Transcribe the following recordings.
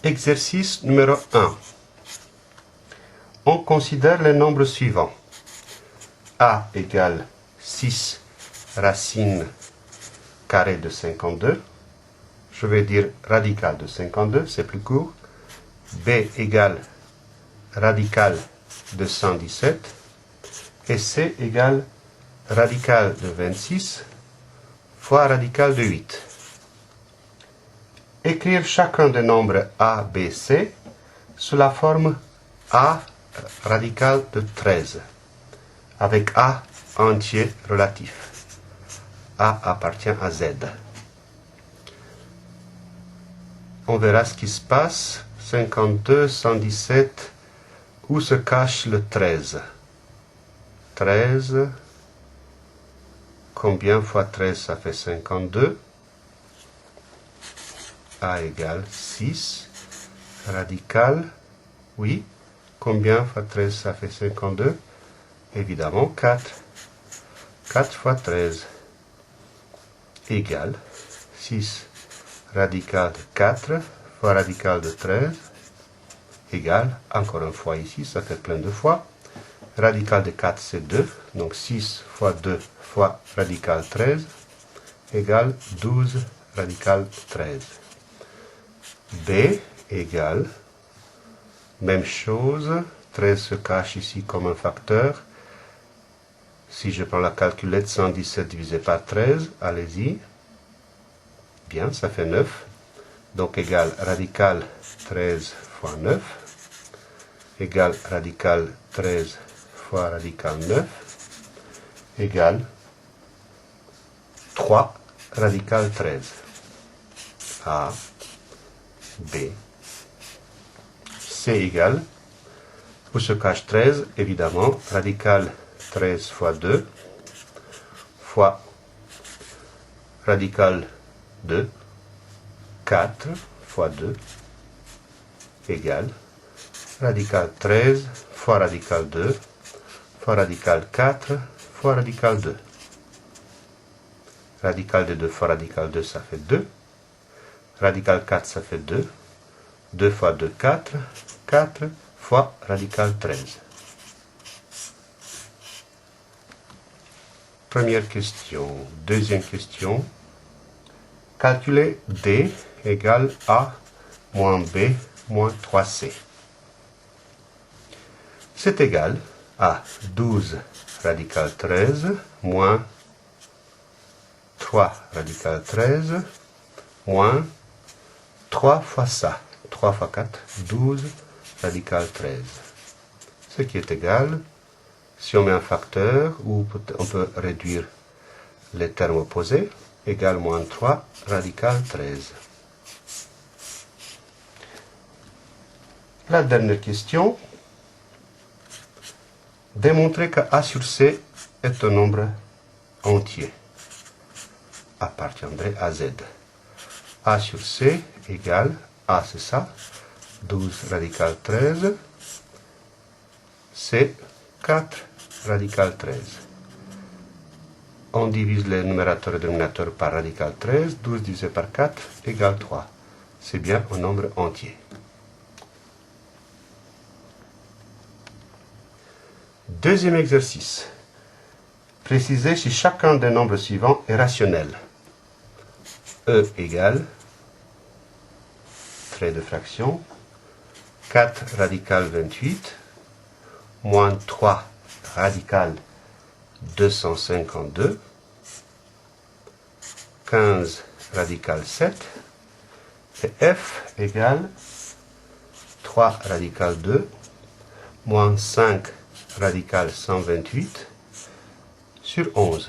Exercice numéro 1. On considère les nombres suivants. A égale 6 racine carrée de 52. Je vais dire radical de 52, c'est plus court. B égale radical de 117. Et C égale radical de 26 fois radical de 8. Écrire chacun des nombres A, B, C sous la forme A radical de 13, avec A entier relatif. A appartient à Z. On verra ce qui se passe. 52, 117, où se cache le 13? 13, combien fois 13, ça fait 52. A égale 6, radical, oui. Combien fois 13, ça fait 52? Évidemment 4. 4 fois 13 égale 6 radical de 4 fois radical de 13 égale, encore une fois ici, ça fait plein de fois. Radical de 4 c'est 2, donc 6 fois 2 fois radical 13 égale 12 radical 13. B égale, même chose, 13 se cache ici comme un facteur. Si je prends la calculette, 117 divisé par 13, allez-y. Bien, ça fait 9. Donc égale radical 13 fois 9 égale radical 13 fois radical 9 égale 3 radical 13. A, B, C égale, où se cache 13, évidemment, radical 13 fois 2 fois radical 2, 4 fois 2 égale radical 13 fois radical 2 fois radical 4 fois radical 2. Radical de 2 fois radical 2, ça fait 2. Radical 4, ça fait 2. 2 fois 2, 4. 4 fois radical 13. Première question. Deuxième question. Calculer D égale A moins B moins 3C. C'est égal à 12 radical 13 moins 3 radical 13 moins 3 fois ça. 3 fois 4, 12 radical 13. Ce qui est égal, si on met un facteur, ou on peut réduire les termes opposés, égal moins 3 radical 13. La dernière question. Démontrer que A sur C est un nombre entier. Appartiendrait à Z. A sur C égale, A c'est ça, 12 radical 13, C 4 radical 13. On divise les numérateurs et dénominateurs par radical 13, 12 divisé par 4 égale 3. C'est bien un nombre entier. Deuxième exercice. Préciser si chacun des nombres suivants est rationnel. E égale, trait de fraction, 4 radical 28, moins 3 radical 252, 15 radical 7, et F égale 3 radical 2, moins 5 radical 128, sur 11.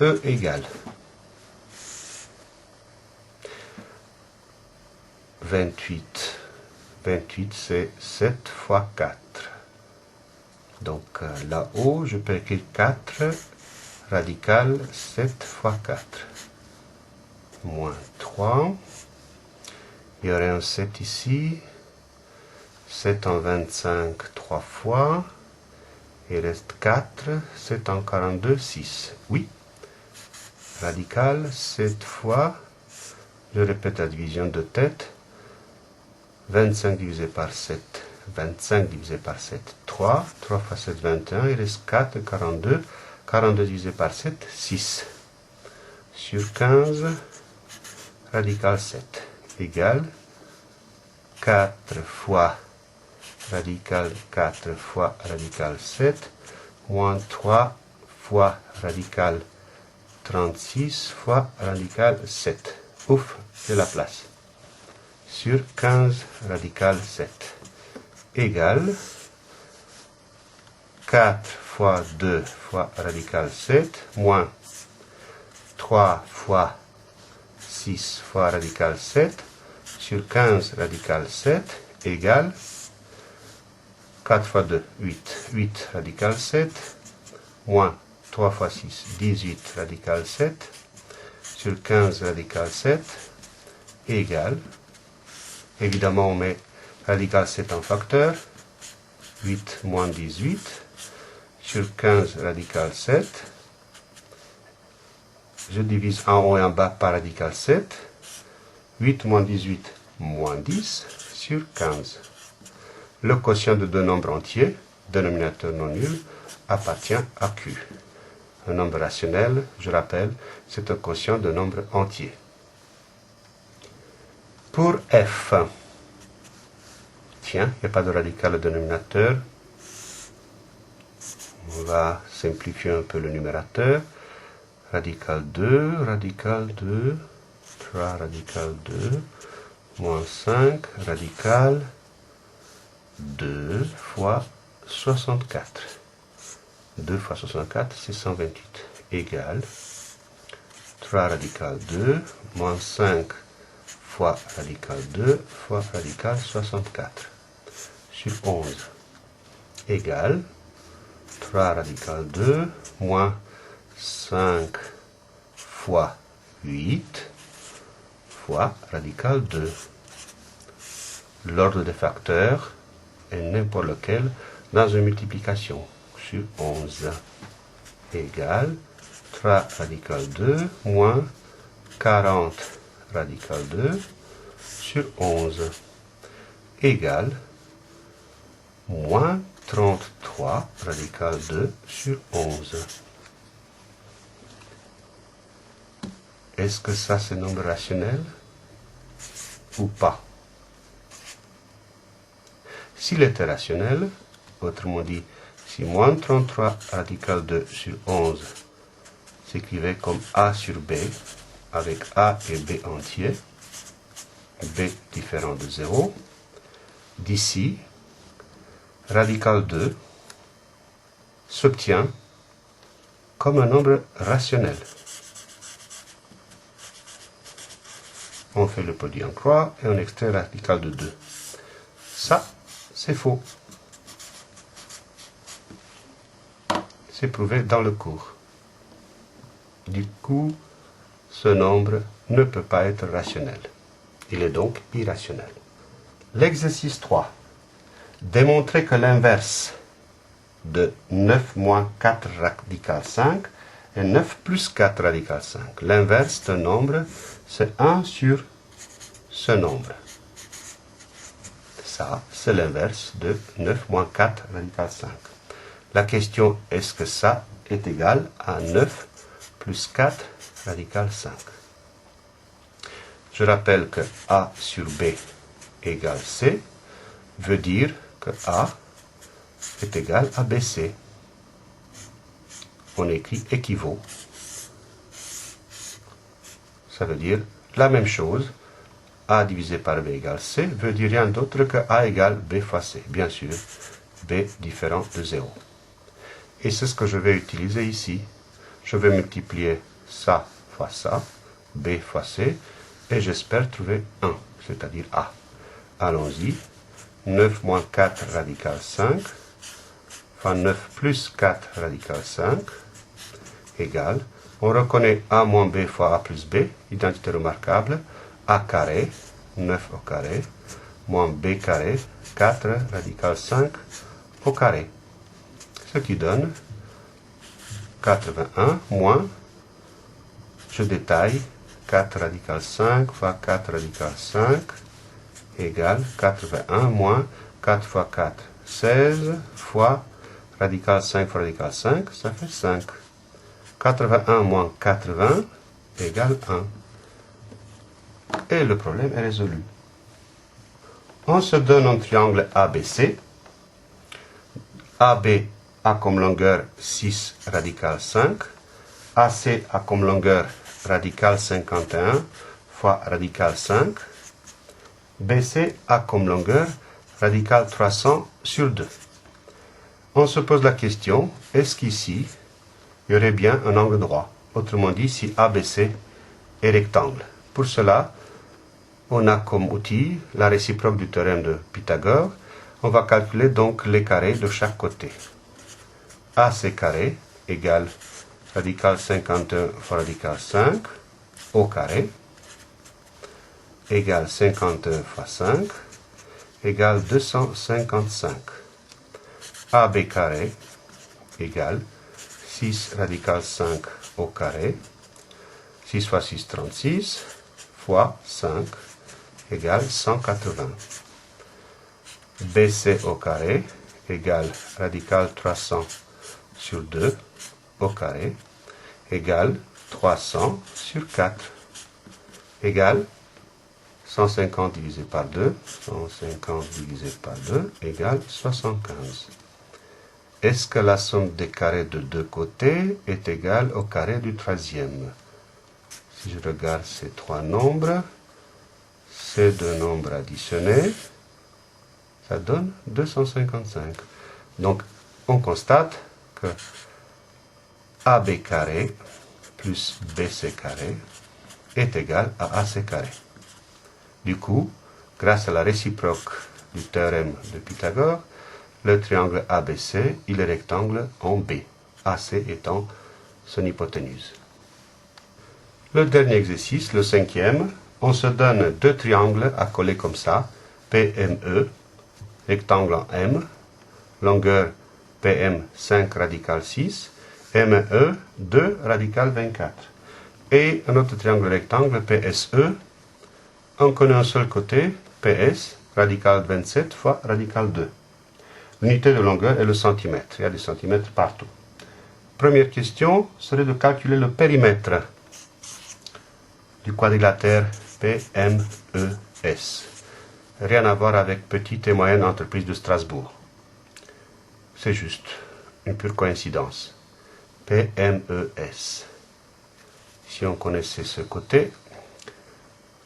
E égale 28. 28, c'est 7 fois 4. Donc là-haut, je peux écrire 4 radical 7 fois 4. Moins 3. Il y aurait un 7 ici. 7 en 25, 3 fois. Il reste 4. 7 en 42, 6. Oui. Radical 7 fois, je répète la division de tête, 25 divisé par 7, 25 divisé par 7, 3. 3 fois 7, 21. Il reste 4, 42. 42 divisé par 7, 6. Sur 15, radical 7 égale 4 fois radical 4 fois radical 7 moins 3 fois radical 36 fois radical 7. Ouf, c'est la place. Sur 15 radical 7 égale 4 fois 2 fois radical 7 moins 3 fois 6 fois radical 7 sur 15 radical 7 égale 4 fois 2, 8. 8 radical 7 moins 3 fois 6, 18 radical 7 sur 15 radical 7 égale, évidemment on met radical 7 en facteur, 8 moins 18 sur 15 radical 7. Je divise en haut et en bas par radical 7. 8 moins 18 moins 10 sur 15. Le quotient de deux nombres entiers, dénominateur non nul, appartient à Q. Un nombre rationnel, je rappelle, c'est un quotient de nombres entiers. Pour F, tiens, il n'y a pas de radical au dénominateur. On va simplifier un peu le numérateur. Radical 2, 3 radical 2, moins 5, radical 2 fois 64. 2 fois 64, c'est 128, égale 3 radical 2, moins 5 fois radical 2 fois radical 64, sur 11, égale 3 radical 2, moins 5 fois 8 fois radical 2. L'ordre des facteurs est n'importe lequel dans une multiplication sur 11 égale 3 radical 2 moins 40 radical 2 sur 11 égale moins 33 radical 2 sur 11. Est-ce que ça c'est nombre rationnel ou pas? S'il était rationnel, autrement dit, si moins 33 radical 2 sur 11 s'écrivait comme A sur B, avec A et B entiers, B différent de 0, d'ici, radical 2 s'obtient comme un nombre rationnel. On fait le produit en croix et on extrait radical de 2. Ça, c'est faux. C'est prouvé dans le cours. Du coup, ce nombre ne peut pas être rationnel. Il est donc irrationnel. L'exercice 3. Démontrer que l'inverse de 9 moins 4 radical 5 est 9 plus 4 radical 5. L'inverse d'un nombre, c'est 1 sur ce nombre. Ça, c'est l'inverse de 9 moins 4 radical 5. La question, est-ce que ça est égal à 9 plus 4 radical 5? Je rappelle que A sur B égale C veut dire que A est égal à BC. On écrit équivaut. Ça veut dire la même chose. A divisé par B égale C veut dire rien d'autre que A égale B fois C. Bien sûr, B différent de 0. Et c'est ce que je vais utiliser ici. Je vais multiplier ça fois ça, B fois C, et j'espère trouver 1, c'est-à-dire A. Allons-y. 9 moins 4 radical 5, enfin 9 plus 4 radical 5, égale, on reconnaît A moins B fois A plus B, identité remarquable, A carré, 9 au carré, moins B carré, 4 radical 5 au carré. Ce qui donne 81 moins, je détaille, 4 radical 5 fois 4 radical 5 égale 81 moins 4 fois 4, 16 fois radical 5 fois radical 5, ça fait 5. 81 moins 80 égale 1. Et le problème est résolu. On se donne un triangle ABC. AB a comme longueur 6 radical 5. AC a comme longueur radical 51 fois radical 5. BC a comme longueur radical 300 sur 2. On se pose la question, est-ce qu'ici, il y aurait bien un angle droit? Autrement dit, si ABC est rectangle. Pour cela, on a comme outil la réciproque du théorème de Pythagore. On va calculer donc les carrés de chaque côté. AC carré égale radical 51 fois radical 5 au carré égale 51 fois 5 égale 255. AB carré égale 6 radical 5 au carré, 6 fois 6, 36, fois 5 égale 180. BC au carré égale radical 300 sur 2 au carré égale 300 sur 4 égale 150 divisé par 2, 150 divisé par 2 égale 75. Est-ce que la somme des carrés de deux côtés est égale au carré du troisième? Si je regarde ces trois nombres, ces deux nombres additionnés, ça donne 255. Donc, on constate que AB carré plus BC carré est égal à AC carré. Du coup, grâce à la réciproque du théorème de Pythagore, le triangle ABC, il est rectangle en B, AC étant son hypoténuse. Le dernier exercice, le cinquième, on se donne deux triangles à coller comme ça, PME, rectangle en M, longueur PM 5 radical 6, ME 2 radical 24. Et un autre triangle rectangle PSE, on connaît un seul côté, PS, radical 27 fois radical 2. L'unité de longueur est le centimètre. Il y a des centimètres partout. Première question serait de calculer le périmètre du quadrilatère PMES. Rien à voir avec petite et moyenne entreprise de Strasbourg. C'est juste une pure coïncidence. PMES. Si on connaissait ce côté,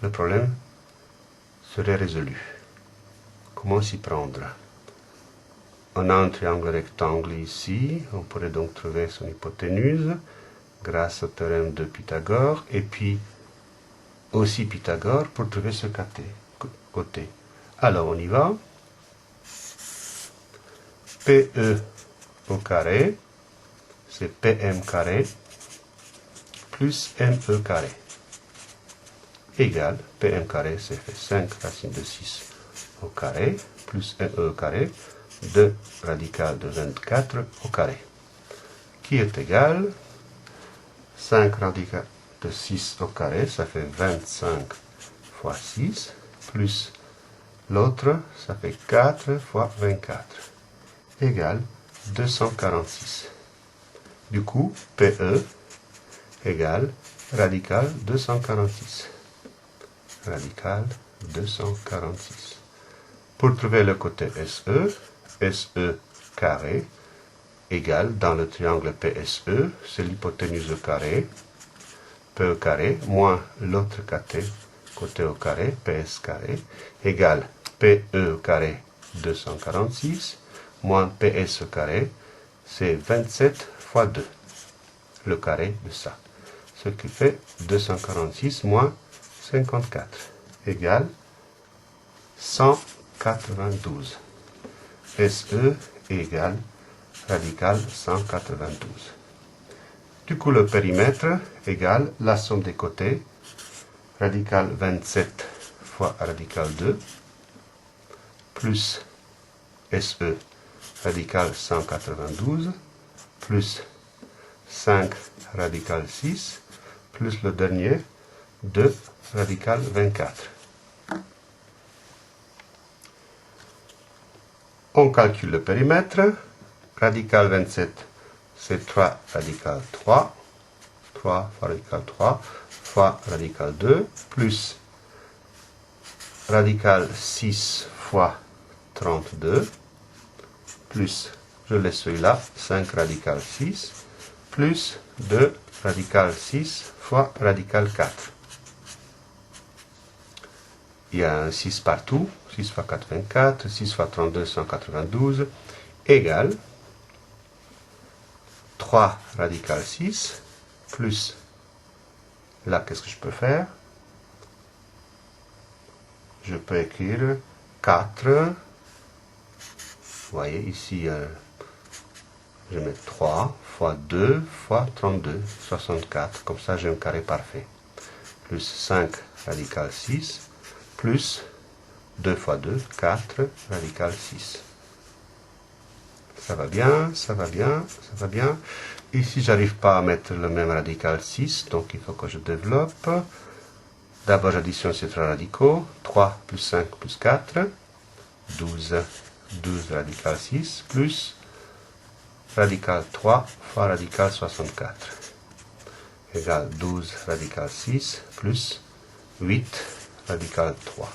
le problème serait résolu. Comment s'y prendre? On a un triangle rectangle ici, on pourrait donc trouver son hypoténuse grâce au théorème de Pythagore, et puis aussi Pythagore pour trouver ce côté. Alors on y va. PE au carré, c'est PM carré, plus ME carré, égale, PM carré, c'est fait 5 racine de 6 au carré, plus ME au carré, 2 radical de 24 au carré, qui est égal 5 radical de 6 au carré, ça fait 25 fois 6, plus l'autre, ça fait 4 fois 24, égale 246. Du coup, PE égale radical 246. Radical 246. Pour trouver le côté SE, SE carré égale, dans le triangle PSE, c'est l'hypoténuse au carré, PE carré, moins l'autre côté au carré, PS carré, égale PE au carré 246, moins PS au carré, c'est 27 fois 2, le carré de ça. Ce qui fait 246 moins 54, égale 192. SE égale radical 192. Du coup, le périmètre égale la somme des côtés, radical 27 fois radical 2, plus SE, radical 192, plus 5 radical 6, plus le dernier, 2 radical 24. On calcule le périmètre. Radical 27, c'est 3 radical 3. 3 fois radical 3 fois radical 2, plus radical 6 fois 32, plus, je laisse celui-là, 5 radical 6, plus 2 radical 6 fois radical 4. Il y a un 6 partout, 6 fois 4, 24, 6 fois 32, 192, égale 3 radical 6, plus, là, qu'est-ce que je peux faire? Je peux écrire 4, vous voyez, ici, je mets 3 fois 2 fois 32, 64, comme ça j'ai un carré parfait. Plus 5 radical 6, plus 2 fois 2, 4 radical 6. Ça va bien, ça va bien, ça va bien. Ici, j'arrive pas à mettre le même radical 6, donc il faut que je développe. D'abord, j'additionne ces trois radicaux. 3 plus 5 plus 4, 12. 12 radical 6 plus radical 3 fois radical 64 égale 12 radical 6 plus 8 radical 3.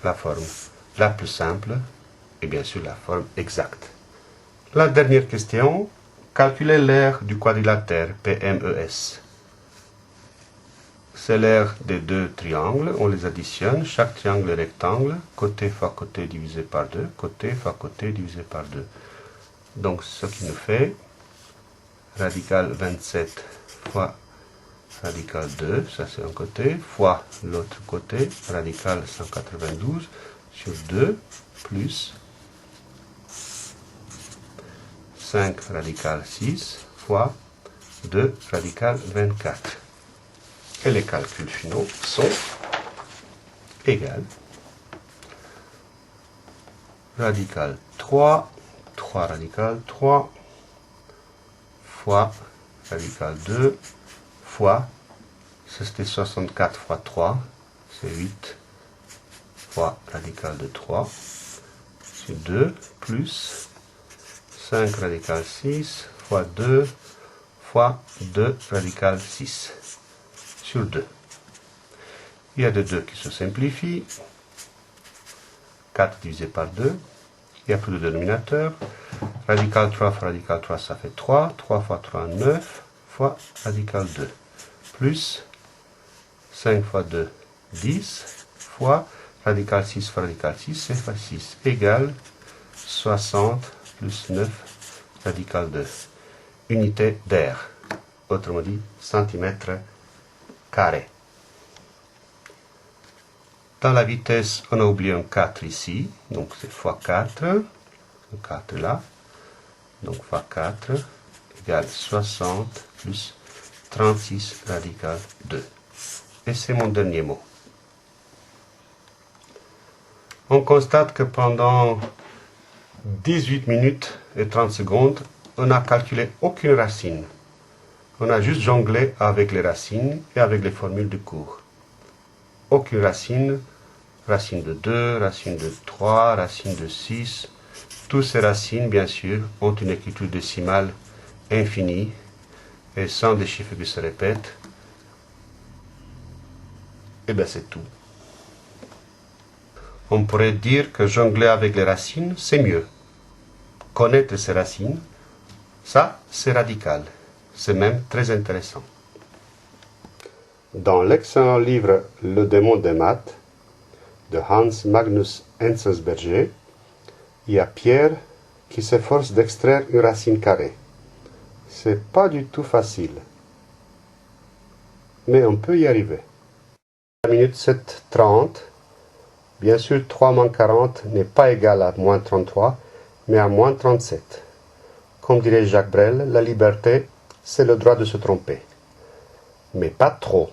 La forme la plus simple et bien sûr la forme exacte. La dernière question, calculer l'aire du quadrilatère PMES. C'est l'aire des deux triangles, on les additionne, chaque triangle est rectangle, côté fois côté divisé par 2, côté fois côté divisé par 2. Donc ce qui nous fait radical 27 fois radical 2, ça c'est un côté, fois l'autre côté, radical 192 sur 2, plus 5 radical 6 fois 2 radical 24. Et les calculs finaux sont égales radical 3, 3 radical 3 fois radical 2 fois, c'était 64 fois 3, c'est 8 fois radical de 3 sur 2 plus 5 radical 6 fois 2 fois 2 radical 6 sur 2. Il y a de 2 qui se simplifient. 4 divisé par 2. Il n'y a plus de dénominateur. Radical 3 fois radical 3, ça fait 3. 3 fois 3, 9 fois radical 2. Plus 5 fois 2, 10 fois radical 6 fois radical 6, c'est fois 6. Égale 60 plus 9 radical 2. Unité d'air. Autrement dit, centimètre carré. Dans la vitesse, on a oublié un 4 ici, donc c'est fois 4, le 4 là, donc fois 4 égale 60 plus 36 radical 2. Et c'est mon dernier mot. On constate que pendant 18 minutes et 30 secondes, on n'a calculé aucune racine. On a juste jonglé avec les racines et avec les formules du cours. Aucune racine, racine de 2, racine de 3, racine de 6. Toutes ces racines, bien sûr, ont une écriture décimale infinie et sans des chiffres qui se répètent. Et bien c'est tout. On pourrait dire que jongler avec les racines, c'est mieux. Connaître ces racines, ça, c'est radical. C'est même très intéressant. Dans l'excellent livre Le démon des maths de Hans Magnus Enzensberger, il y a Pierre qui s'efforce d'extraire une racine carrée. C'est pas du tout facile, mais on peut y arriver. À la minute 7:30, bien sûr 3 moins 40 n'est pas égal à moins 33, mais à moins 37. Comme dirait Jacques Brel, la liberté, c'est le droit de se tromper. Mais pas trop.